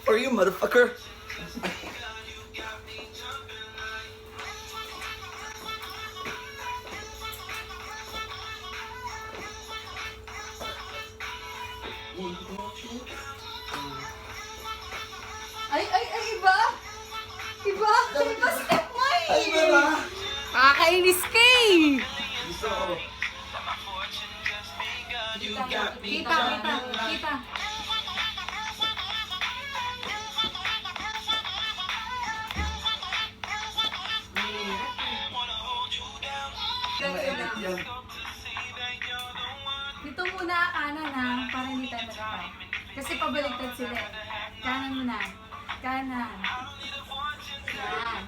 for you, motherfucker. Ay, iba! Iba step mo eh! Ay, ba? Kakainis ka eh! Gusto ko. You got me Kita. Ma-edit yan. Dito muna kanan ha, para hindi tayo matapay. Kasi pabaliktad sila eh. Kanan muna. Kanan. Yan.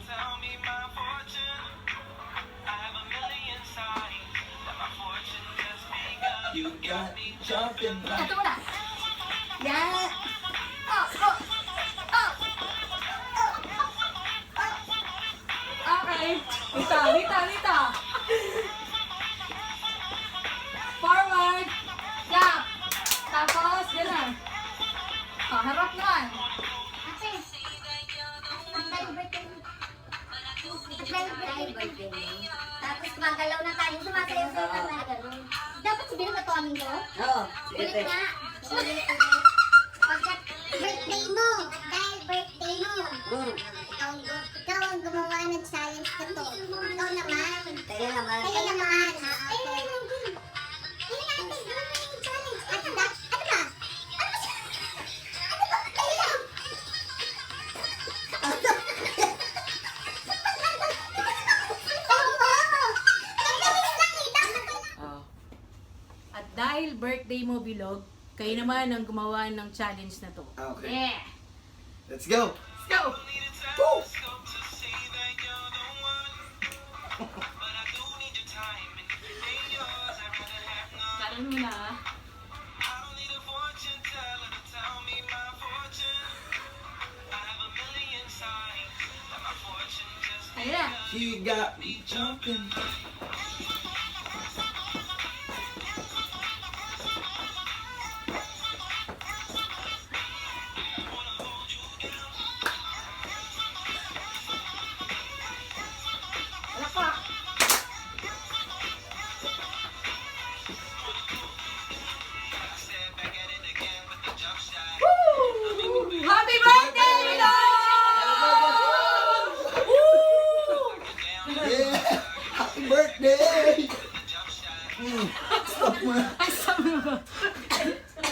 You got me jumping like... Ito muna. Yan. Okay. Lita. Forward. Gap. Tapos, gano'n. Harap naman. Tapos magalaw na tayo, sumasayaw sa na gano'n. Dapat sabihin ka to amin ko? Oo. Ulit nga. Pagkat birthday mo, dahil birthday mo, ikaw ang gumawa ng challenge na to. Ikaw naman. Kaya naman. Kaya naman. Ayun natin, gawin mo yung challenge. Ano ba? Ano ba? Kayo lang. At dahil birthday mo, Bilog, kayo naman ang gumawa ng challenge na to. Okay. Yeah! Let's go. Let's go! Woo! Kanan mo na. Ayun na. You got me jumping.